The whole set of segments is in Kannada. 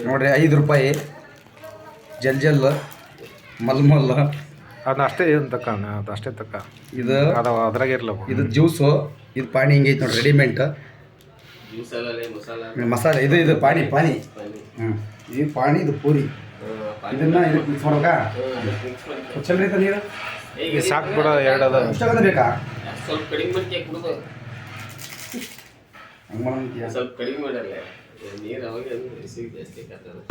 ನೋಡ್ರಿ 5 ರೂಪಾಯಿ ಜಲ್ ಮಲ್ಮಲ್ ಅದನ್ನ ಅಷ್ಟೇ ಏನು ತಕ್ಕ ಅದು ಅಷ್ಟೇ ತಕ್ಕ ಇದು ಅದು ಅದ್ರಾಗೆ ಇರಲ್ಲ ಇದು ಜ್ಯೂಸು ಇದು ಪಾನಿ ಹಿಂಗೈತೆ ನೋಡ್ರಿ ರೆಡಿಮೇಡ್ ಮಸಾಲೆ ಇದು ಪಾನಿ ಇದು ಪಾನಿ ಇದು ಪೂರಿ ಇದನ್ನ ಇದಕ್ಕೆ ಮಿಕ್ಸ್ ಮಾಡ್ಬೇಕಾ ಚಲ್ ರೈತ ನೀರು ಈಗ ಸಾಕು ಬಿಡ ಎರಡು ಅದ ಇಷ್ಟಾಗಂದ್ರೆ ಬೇಕಾ ಸ್ವಲ್ಪ ಕಡಿಮೆ ಮಾಡಿ ಕುಡಿದು ಹಂಗೆ ಮಾಡೋಣ ಸ್ವಲ್ಪ ಕಡಿಮೆ ಮಾಡಲ್ಲ ನೀರು ಅವಾಗ ಬಿಸಿ ಜಾಸ್ತಿ ಆಗ್ತದೆ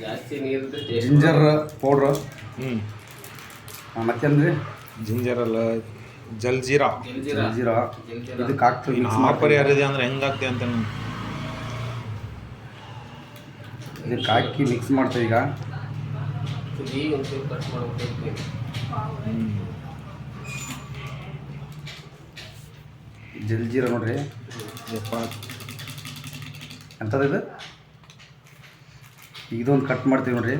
ಜಾಸ್ತಿ ನೀರು ಜಿಂಜರ್ ಪೌಡ್ರು ಹ್ಞೂ ಮತ್ತೇನ್ರಿ ಜಿಂಜರ್ ಅಲ್ಲ ಜಲ್ಜೀರಾ ಜೀರಾ ಇದಕ್ಕೆ ಹಾಕ್ತೀವಿ ಇನ್ನು ಆಫರ್ ಯಾರಿದೆ ಅಂದ್ರೆ ಹೆಂಗಾಗ್ತಿ ಅಂತ ಇದಕ್ಕೆ ಹಾಕಿ ಮಿಕ್ಸ್ ಮಾಡ್ತೀವಿ ಈಗ ಈಗ ಒಂಚೂರು ಕಟ್ ಮಾಡ್ಬೇಕು ಜಲ್ಜೀರಾ ನೋಡ್ರಿ ಎಂಥದ್ದು ಇದು ಇದೊಂದು ಕಟ್ ಮಾಡ್ತೀವಿ ನೋಡ್ರಿ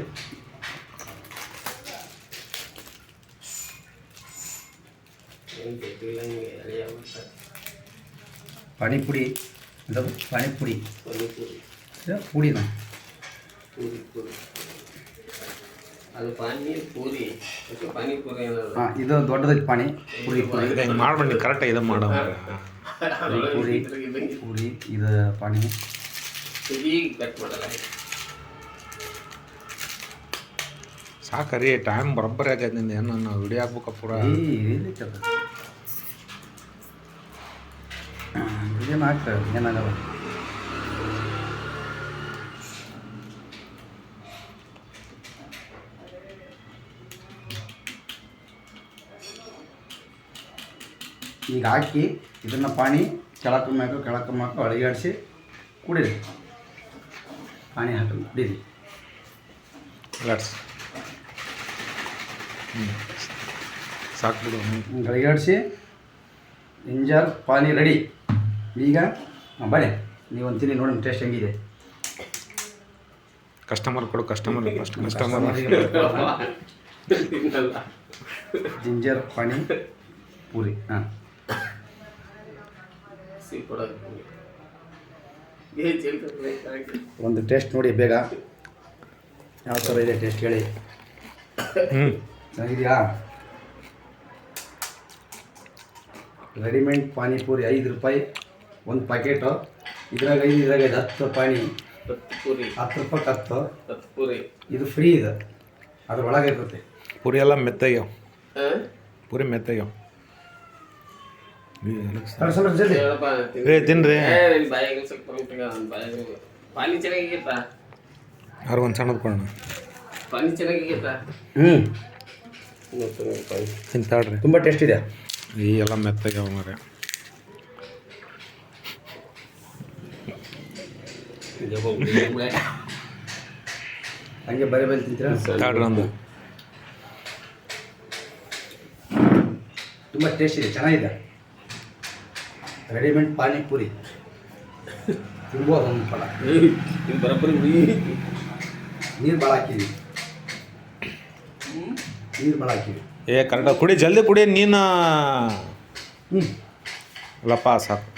ಪಾನಿಪುರಿ ಎಂಥದ್ದು ಪಾನಿಪುರಿ ಪುಡಿನ ಅದು ಪಾನಿಪುರಿ ಪಾನಿಪುರಿ ಹಾಂ ಇದು ದೊಡ್ಡದೈತೆ ಪಾನಿ ಪುರಿ ಪುರಿ ಹಿಂಗೆ ಮಾಡ್ಬಂಡಿ ಕರೆಕ್ಟಾಗಿ ಇದು ಮಾಡೋ ಪೂರಿ ಪೂರಿ ಇದು ಪಾನಿ ಈಗ ಕಟ್ ಮಾಡಲ್ಲ ಸಾಕರಿ ಟೈಮ್ ಬರೋಬ್ಬರಿ ಆಗೈತೆ ನಿಂದು ಏನು ನಾವು ವಿಡಿಯೋ ಹಾಕ್ಬೇಕ ಪೂರ ಏನು ಆಗ್ತದೆ ಏನಾಗಲ್ಲ ಈಗ ಹಾಕಿ ಇದನ್ನು ಪಾನಿ ಕೆಳಕಮ್ಮಾಕು ಅಳಿಗಾಡಿಸಿ ಕುಡೀರಿ ಪಾನಿ ಹಾಕಿ ಕುಡೀರಿ ಸಾಕು ಬಿಡು ಅಳಿಗಾಡಿಸಿ ಜಿಂಜರ್ ಪಾನಿ ರೆಡಿ ಈಗ ಬನ್ನಿ ನೀವು ಅಂತೀನಿ ನೋಡೋಣ ಟೇಸ್ಟ್ ಹೆಂಗಿದೆ ಕಸ್ಟಮರ್ ಕೊಡು customer first customer ginger pani puri ಹಾಂ ಒಂದು ಟೇಸ್ಟ್ ನೋಡಿ ಬೇಗ ಯಾವ ಥರ ಇದೆ ಟೇಸ್ಟ್ ಹೇಳಿ ಚೆನ್ನಾಗಿದೆಯಾ ರೆಡಿಮೇಡ್ ಪಾನಿಪೂರಿ 5 ರೂಪಾಯಿ ಒಂದು ಪ್ಯಾಕೆಟು ಇದ್ರಾಗ 10 ಪಾನಿ 10 ರೂಪಾಯಿ 10 ಪೂರಿ ಇದು ಫ್ರೀ ಇದೆ ಅದ್ರ ಒಳಗೆ ಇರುತ್ತೆ ಪೂರಿ ಎಲ್ಲ ಮೆತ್ತಗ್ಯಾವ ಪೂರಿ ಮೆತ್ತಗ್ಯಾವ ತಿನ್ರಿ ಪಾನಿ ಚೆನ್ನಾಗಿತ್ತ ಯಾರು ಒಂದು ಸಣ್ಣದು ಕೊಡೋಣ ಪಾನಿ ಚೆನ್ನಾಗಿತ್ತ ತಿಂತಾಡ್ರಿ ತುಂಬ ಟೇಸ್ಟ್ ಇದೆ ಈ ಎಲ್ಲ ಮೆತ್ತಗ್ಯಾವ ಮಾರೆ ಹಂಗೆ ಬರೀ ತಿಂತೀರಾ ತಾಡ್ರಿ ಒಂದು ತುಂಬ ಟೇಸ್ಟ್ ಇದೆ ಚೆನ್ನಾಗಿದೆ ರೆಡಿಮೇಡ್ ಪಾನಿಪುರಿ ತಿನ್ಬೋದು ಒಂದು ಫಲ ಬರೋಬ್ಬರಿ ನೀರು ಭಾಳ ಹಾಕಿದ್ವಿ ಏ ಕರೆಕ್ಟಾಗಿ ಕುಡಿ ಜಲ್ದಿ ಕುಡಿ ನೀನು ಅಲ್ಲಪ್ಪ ಸಾಕು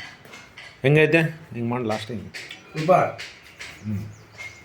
ಹೆಂಗೈತೆ ಹಿಂಗೆ ಮಾಡಿ ಲಾಸ್ಟ್ ಹಿಂಗೆ ತುಂಬ ಹ್ಞೂ